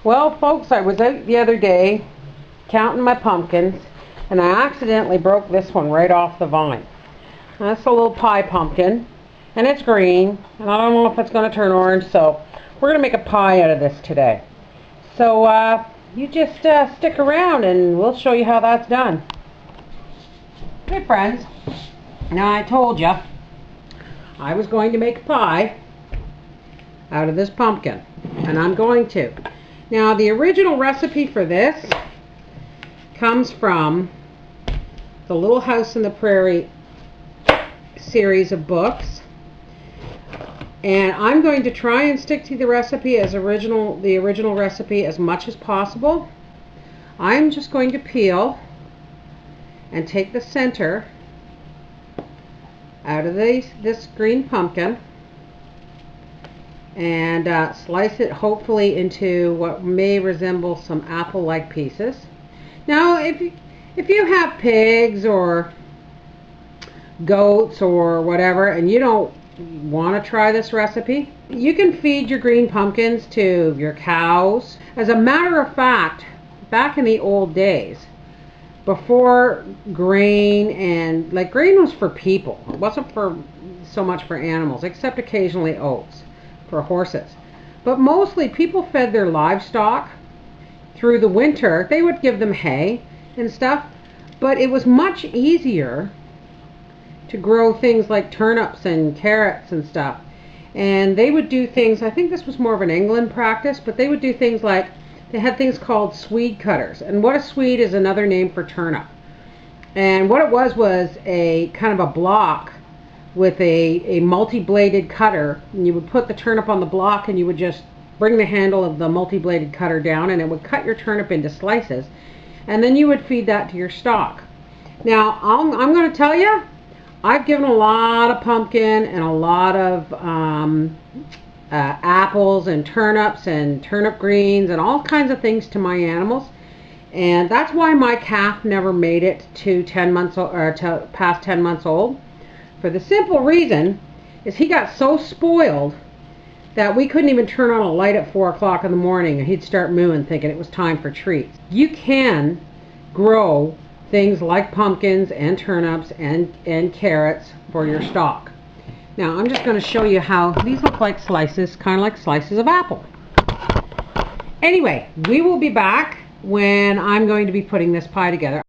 Well, folks, I was out the other day counting my pumpkins, and I accidentally broke this one right off the vine. That's a little pie pumpkin, and it's green, and I don't know if it's going to turn orange, so we're going to make a pie out of this today. So you just stick around, and we'll show you how that's done. Okay, friends, now I told you I was going to make a pie out of this pumpkin, and I'm going to. Now, the original recipe for this comes from the Little House on the Prairie series of books, and I'm going to try and stick to the recipe as the original recipe as much as possible. I'm just going to peel and take the center out of this green pumpkin and slice it hopefully into what may resemble some apple-like pieces. Now, if you have pigs or goats or whatever and you don't want to try this recipe, you can feed your green pumpkins to your cows. As a matter of fact, back in the old days, before grain, and grain was for people, it wasn't for so much for animals, except occasionally oats for horses. But mostly people fed their livestock through the winter. They would give them hay and stuff, but it was much easier to grow things like turnips and carrots and stuff. And they would do things, I think this was more of an England practice, but they would do things like, they had things called swede cutters. And what a swede is another name for turnip. And what it was a kind of a block with a multi-bladed cutter, and you would put the turnip on the block and you would just bring the handle of the multi-bladed cutter down and it would cut your turnip into slices, and then you would feed that to your stock. Now, I'm going to tell you, I've given a lot of pumpkin and a lot of apples and turnips and turnip greens and all kinds of things to my animals, and that's why my calf never made it to 10 months or to past 10 months old. For the simple reason is he got so spoiled that we couldn't even turn on a light at 4 o'clock in the morning and he'd start mooing thinking it was time for treats. You can grow things like pumpkins and turnips and carrots for your stock. Now I'm just going to show you how these look like slices, kind of like slices of apple. Anyway, we will be back when I'm going to be putting this pie together.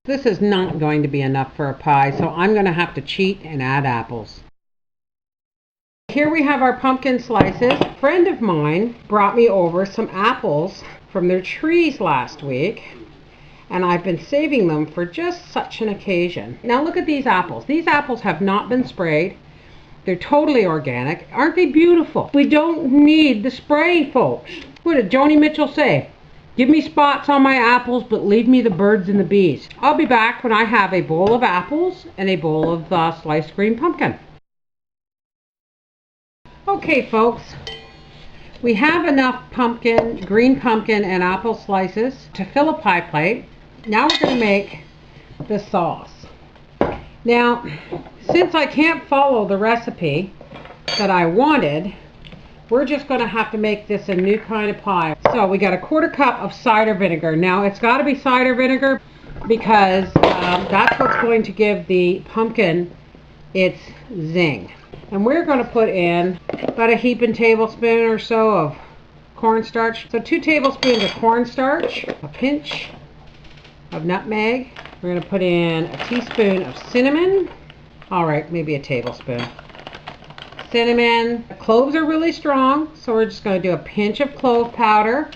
This is not going to be enough for a pie, so I'm going to have to cheat and add apples. Here we have our pumpkin slices. A friend of mine brought me over some apples from their trees last week, and I've been saving them for just such an occasion. Now look at these apples. These apples have not been sprayed. They're totally organic. Aren't they beautiful? We don't need the spray, folks. What did Joni Mitchell say? Give me spots on my apples, but leave me the birds and the bees. I'll be back when I have a bowl of apples and a bowl of sliced green pumpkin. Okay, folks, we have enough green pumpkin and apple slices to fill a pie plate. Now we're going to make the sauce. Now, since I can't follow the recipe that I wanted, we're just going to have to make this a new kind of pie. So we got a 1/4 cup of cider vinegar. Now it's got to be cider vinegar because that's what's going to give the pumpkin its zing. And we're going to put in about a heaping tablespoon or so of cornstarch. So 2 tablespoons of cornstarch, a pinch of nutmeg. We're going to put in a teaspoon of cinnamon. All right, maybe a tablespoon. Cinnamon. Cloves are really strong, so we're just going to do a pinch of clove powder,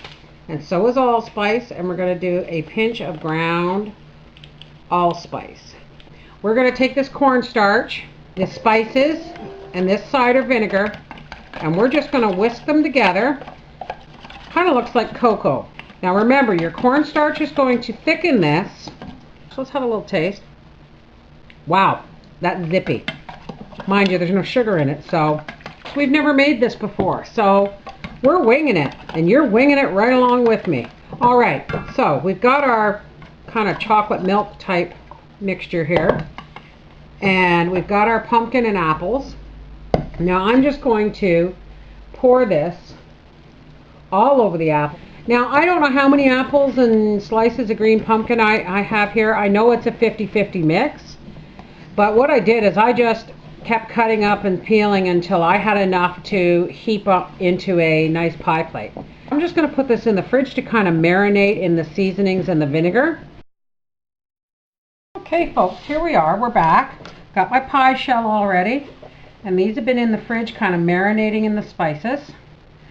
and so is allspice, and we're going to do a pinch of ground allspice. We're going to take this cornstarch, the spices, and this cider vinegar, and we're just going to whisk them together. Kind of looks like cocoa. Now remember, your cornstarch is going to thicken this. So let's have a little taste. Wow, that's zippy. Mind you, there's no sugar in it, so we've never made this before. So we're winging it, and you're winging it right along with me. All right, so we've got our kind of chocolate milk type mixture here, and we've got our pumpkin and apples. Now I'm just going to pour this all over the apple. Now, I don't know how many apples and slices of green pumpkin I have here. I know it's a 50-50 mix, but what I did is I just kept cutting up and peeling until I had enough to heap up into a nice pie plate. I'm just going to put this in the fridge to kind of marinate in the seasonings and the vinegar. Okay folks, here we are, we're back. Got my pie shell already, and these have been in the fridge kind of marinating in the spices.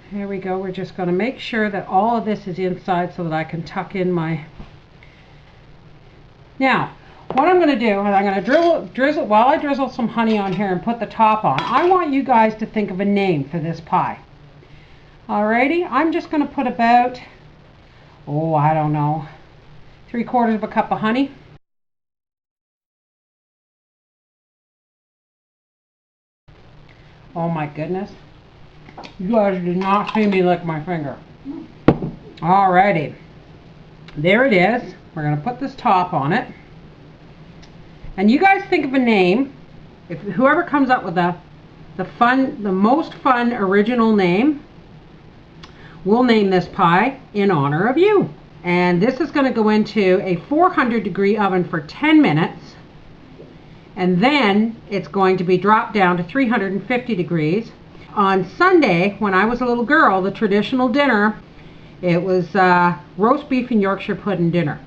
Here we go, we're just going to make sure that all of this is inside so that I can tuck in my... Now, what I'm going to do is I'm going to drizzle, while I drizzle some honey on here and put the top on, I want you guys to think of a name for this pie. Alrighty, I'm just going to put about, I don't know, 3/4 of a cup of honey. Oh my goodness. You guys did not see me lick my finger. Alrighty. There it is. We're going to put this top on it. And you guys think of a name. If whoever comes up with the most fun original name, we'll name this pie in honor of you. And this is going to go into a 400-degree oven for 10 minutes. And then it's going to be dropped down to 350 degrees. On Sunday, when I was a little girl, the traditional dinner, it was roast beef and Yorkshire pudding dinner.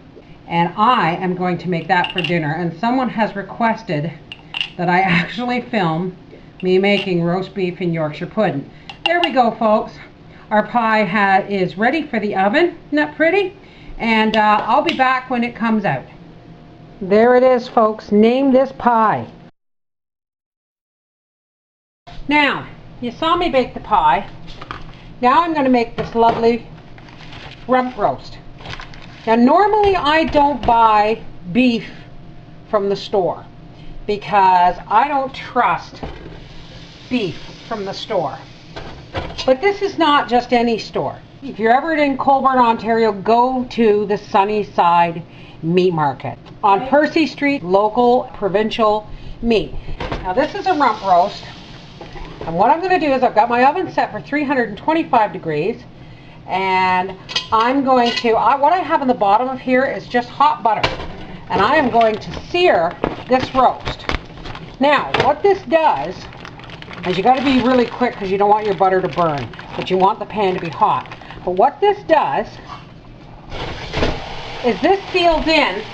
And I am going to make that for dinner. And someone has requested that I actually film me making roast beef and Yorkshire pudding. There we go, folks. Our pie is ready for the oven. Isn't that pretty? And I'll be back when it comes out. There it is, folks. Name this pie. Now, you saw me bake the pie. Now I'm going to make this lovely rump roast. Now, normally I don't buy beef from the store because I don't trust beef from the store. But this is not just any store. If you're ever in Colborne, Ontario, go to the Sunnyside Meat Market on Percy Street, local provincial meat. Now this is a rump roast, and what I'm going to do is I've got my oven set for 325 degrees, and I'm going to, what I have in the bottom of here is just hot butter, and I am going to sear this roast. Now what this does is you got to be really quick because you don't want your butter to burn, but you want the pan to be hot. But what this does is this seals in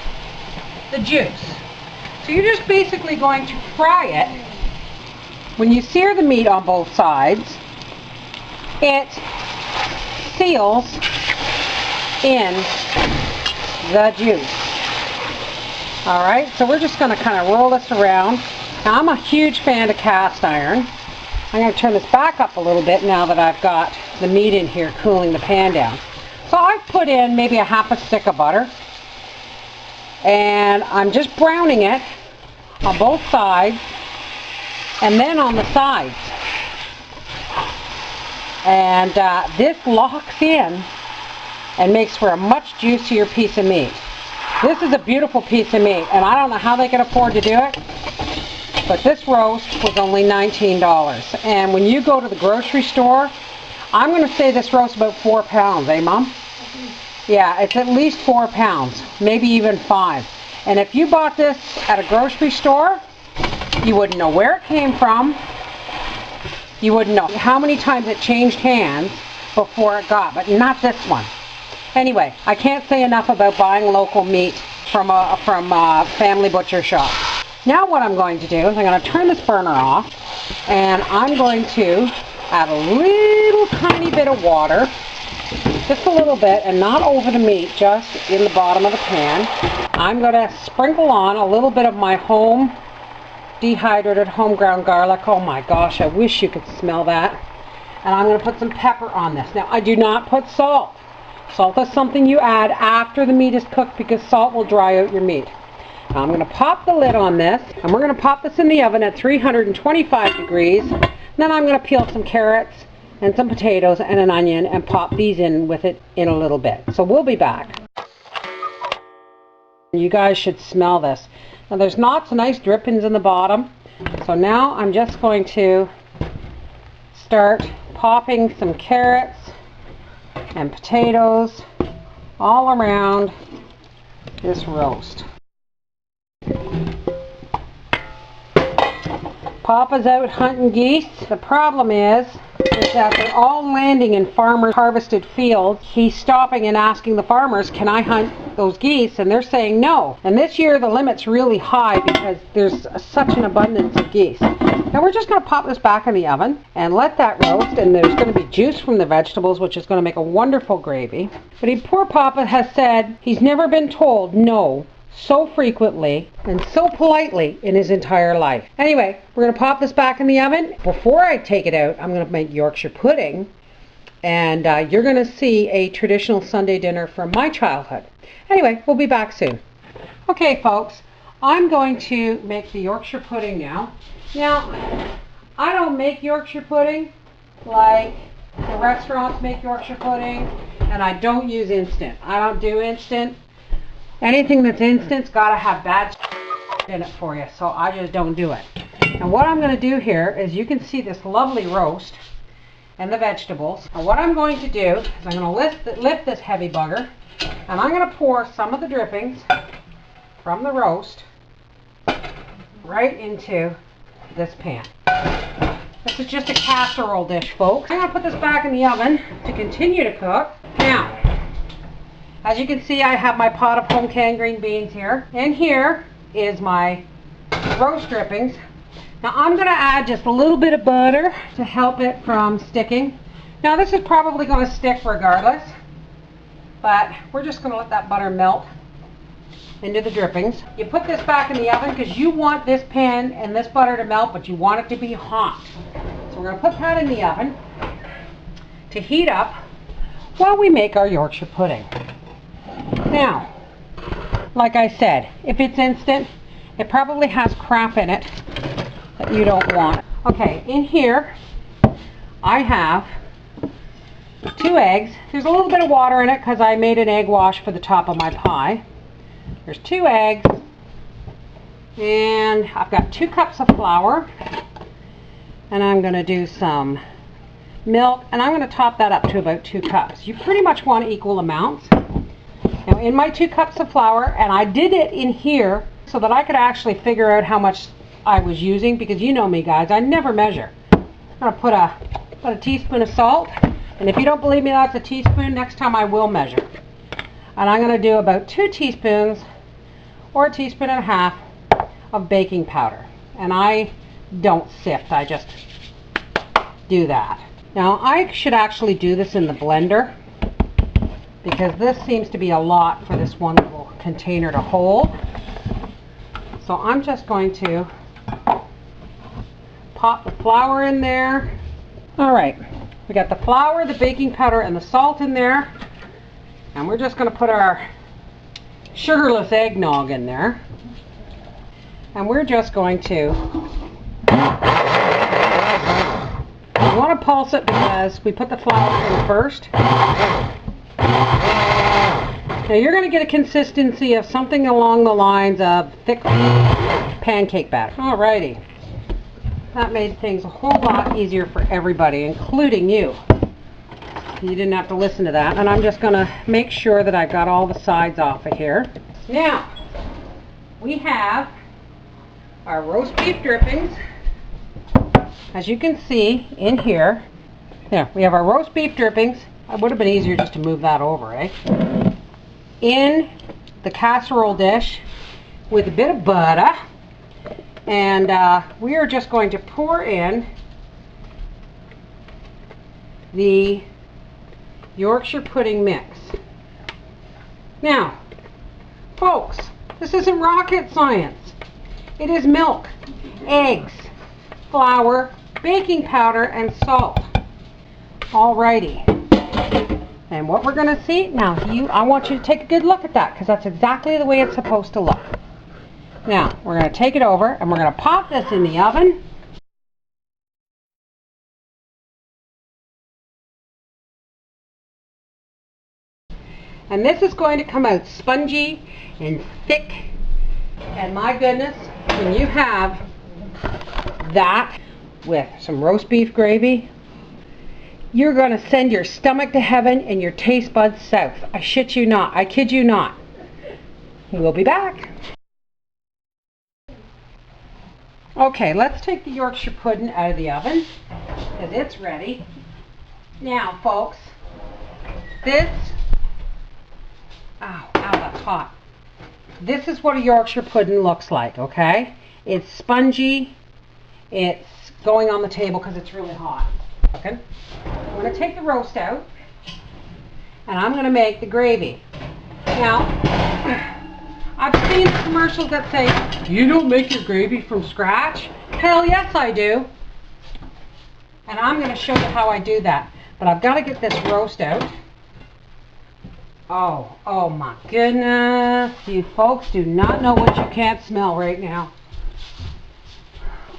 the juice. So you're just basically going to fry it. When you sear the meat on both sides, it seals in the juice. Alright, so we're just going to kind of roll this around. Now I'm a huge fan of cast iron. I'm going to turn this back up a little bit now that I've got the meat in here cooling the pan down. So I've put in maybe a half a stick of butter, and I'm just browning it on both sides and then on the sides. And this locks in and makes for a much juicier piece of meat. This is a beautiful piece of meat, and I don't know how they can afford to do it, but this roast was only $19. And when you go to the grocery store, I'm going to say this roast about 4 pounds, eh, Mom? Yeah, it's at least 4 pounds, maybe even 5. And if you bought this at a grocery store, you wouldn't know where it came from. You wouldn't know how many times it changed hands before it got, but not this one. Anyway, I can't say enough about buying local meat from a family butcher shop. Now what I'm going to do is I'm going to turn this burner off, and I'm going to add a little tiny bit of water, just a little bit, and not over the meat, just in the bottom of the pan. I'm going to sprinkle on a little bit of my home dehydrated home ground garlic. Oh my gosh, I wish you could smell that. And I'm going to put some pepper on this. Now I do not put salt. Salt is something you add after the meat is cooked because salt will dry out your meat. Now I'm going to pop the lid on this, and we're going to pop this in the oven at 325 degrees. Then I'm going to peel some carrots and some potatoes and an onion and pop these in with it in a little bit. So we'll be back. You guys should smell this. Now there's lots of nice drippings in the bottom. So now I'm just going to start popping some carrots and potatoes all around this roast. Papa's out hunting geese. The problem is that they're all landing in farmer harvested fields. He's stopping and asking the farmers, can I hunt those geese? And they're saying no. And this year the limit's really high because there's such an abundance of geese. Now we're just going to pop this back in the oven and let that roast, and there's going to be juice from the vegetables, which is going to make a wonderful gravy. But poor Papa has said he's never been told no so frequently and so politely in his entire life. Anyway, we're going to pop this back in the oven. Before I take it out, I'm going to make Yorkshire pudding, and you're going to see a traditional Sunday dinner from my childhood. Anyway, we'll be back soon. Okay, folks, I'm going to make the Yorkshire pudding now. Now, I don't make Yorkshire pudding like the restaurants make Yorkshire pudding, and I don't use instant. I don't do instant. Anything that's instant's got to have bad in it for you, so I just don't do it. And what I'm going to do here is, you can see this lovely roast and the vegetables. And what I'm going to do is I'm going to lift this heavy bugger, and I'm going to pour some of the drippings from the roast right into this pan. This is just a casserole dish, folks. I'm going to put this back in the oven to continue to cook. Now, as you can see, I have my pot of home canned green beans here. And here is my roast drippings. Now I'm going to add just a little bit of butter to help it from sticking. Now this is probably going to stick regardless, but we're just going to let that butter melt into the drippings. You put this back in the oven because you want this pan and this butter to melt, but you want it to be hot. So we're going to put that in the oven to heat up while we make our Yorkshire pudding. Now, like I said, if it's instant, it probably has crap in it that you don't want. Okay, in here, I have 2 eggs. There's a little bit of water in it because I made an egg wash for the top of my pie. There's 2 eggs, and I've got 2 cups of flour, and I'm going to do some milk, and I'm going to top that up to about 2 cups. You pretty much want equal amounts. Now in my 2 cups of flour, and I did it in here so that I could actually figure out how much I was using, because you know me guys, I never measure. I'm going to put a teaspoon of salt, and if you don't believe me that's a teaspoon, next time I will measure. And I'm going to do about 2 teaspoons or a teaspoon and a half of baking powder. And I don't sift, I just do that. Now I should actually do this in the blender, because this seems to be a lot for this one little container to hold. So I'm just going to pop the flour in there. All right, we got the flour, the baking powder, and the salt in there. And we're just going to put our sugarless eggnog in there. And we're just going to, we want to pulse it because we put the flour in first. Now you're going to get a consistency of something along the lines of thick pancake batter. Alrighty. That made things a whole lot easier for everybody, including you. You didn't have to listen to that. And I'm just going to make sure that I've got all the sides off of here. Now, we have our roast beef drippings. As you can see in here, there, we have our roast beef drippings. It would have been easier just to move that over, eh? In the casserole dish with a bit of butter, and we are just going to pour in the Yorkshire pudding mix. Now, folks, this isn't rocket science. It is milk, eggs, flour, baking powder, and salt. Alrighty. And what we're going to see now, I want you to take a good look at that, because that's exactly the way it's supposed to look. Now, we're going to take it over and we're going to pop this in the oven. And this is going to come out spongy and thick. And my goodness, when you have that with some roast beef gravy, You're going to send your stomach to heaven and your taste buds south. I shit you not. I kid you not. We'll be back. Okay, let's take the Yorkshire pudding out of the oven because it's ready. Now, folks, this, ow, that's hot. This is what a Yorkshire pudding looks like, okay? It's spongy. It's going on the table because it's really hot. Okay? I'm going to take the roast out and I'm going to make the gravy. Now, I've seen commercials that say, you don't make your gravy from scratch? Hell yes I do. And I'm going to show you how I do that. But I've got to get this roast out. Oh my goodness. You folks do not know what you can't smell right now.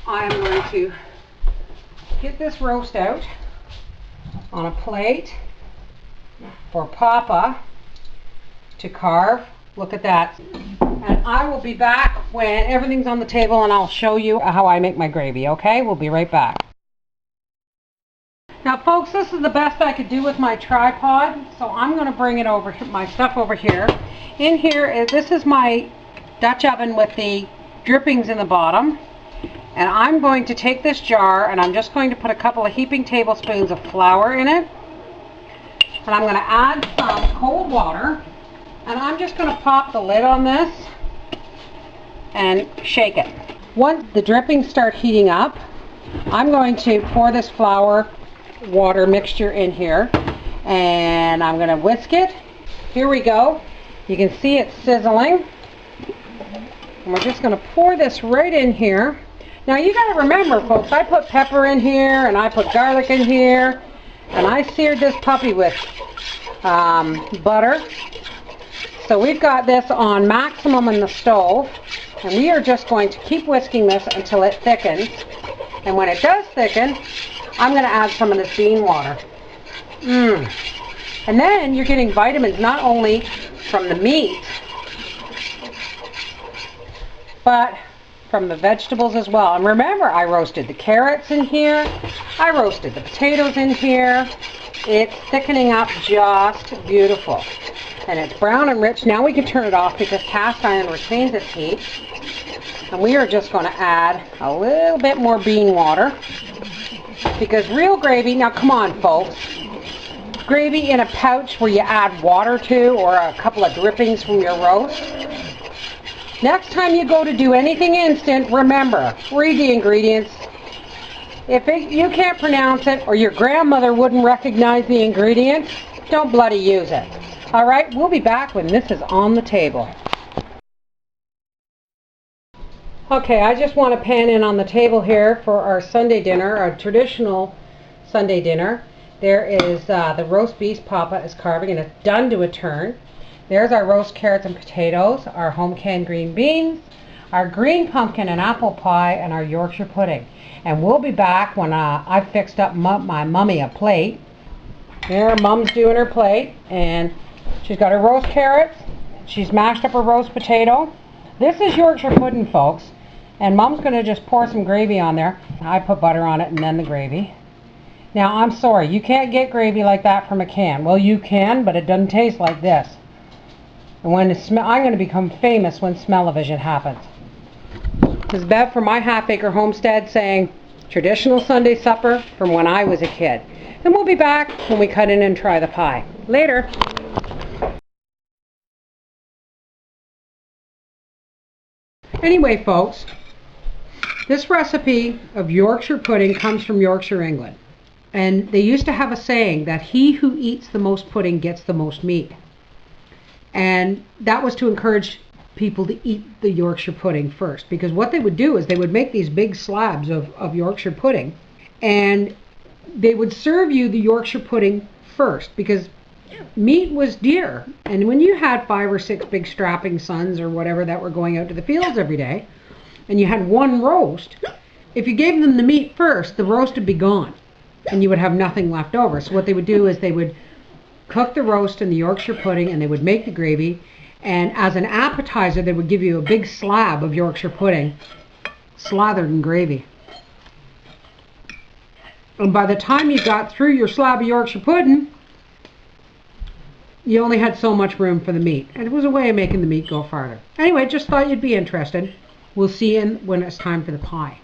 I am going to get this roast out on a plate for Papa to carve. Look at that. And I will be back when everything's on the table and I'll show you how I make my gravy, okay? We'll be right back. Now folks, this is the best I could do with my tripod, so I'm going to bring it over, my stuff over here. In here, this is my Dutch oven with the drippings in the bottom. And I'm going to take this jar and I'm just going to put a couple of heaping tablespoons of flour in it. And I'm going to add some cold water. And I'm just going to pop the lid on this and shake it. Once the drippings start heating up, I'm going to pour this flour water mixture in here. And I'm going to whisk it. Here we go. You can see it sizzling. And we're just going to pour this right in here. Now you got to remember, folks, I put pepper in here and I put garlic in here and I seared this puppy with butter. So we've got this on maximum in the stove and we are just going to keep whisking this until it thickens. And when it does thicken, I'm going to add some of this bean water. And then you're getting vitamins not only from the meat, but from the vegetables as well. And remember, I roasted the carrots in here. I roasted the potatoes in here. It's thickening up just beautiful. And it's brown and rich. Now we can turn it off because cast iron retains its heat. And we are just going to add a little bit more bean water. Because real gravy, now come on folks, gravy in a pouch where you add water to or a couple of drippings from your roast. Next time you go to do anything instant, remember, read the ingredients. If you can't pronounce it or your grandmother wouldn't recognize the ingredients, don't bloody use it. All right, we'll be back when this is on the table. Okay, I just want to pan in on the table here for our Sunday dinner, our traditional Sunday dinner. There is the roast beef Papa is carving and it's done to a turn. There's our roast carrots and potatoes, our home canned green beans, our green pumpkin and apple pie, and our Yorkshire pudding. And we'll be back when I've fixed up my mummy a plate. There, Mom's doing her plate, and she's got her roast carrots. She's mashed up her roast potato. This is Yorkshire pudding, folks. And Mom's going to just pour some gravy on there. I put butter on it and then the gravy. Now, I'm sorry, you can't get gravy like that from a can. Well, you can, but it doesn't taste like this. And when I'm going to become famous when smell-o-vision happens. This is Bev from my half-acre homestead saying, traditional Sunday supper from when I was a kid. And we'll be back when we cut in and try the pie. Later. Anyway, folks, this recipe of Yorkshire pudding comes from Yorkshire, England. And they used to have a saying that he who eats the most pudding gets the most meat. And that was to encourage people to eat the Yorkshire pudding first. Because what they would do is they would make these big slabs of Yorkshire pudding. And they would serve you the Yorkshire pudding first. Because meat was dear. And when you had 5 or 6 big strapping sons or whatever that were going out to the fields every day, and you had one roast, if you gave them the meat first, the roast would be gone. And you would have nothing left over. So what they would do is they would cook the roast in the Yorkshire pudding and they would make the gravy, and as an appetizer they would give you a big slab of Yorkshire pudding slathered in gravy. And by the time you got through your slab of Yorkshire pudding, you only had so much room for the meat. And it was a way of making the meat go farther. Anyway, just thought you'd be interested. We'll see you when it's time for the pie.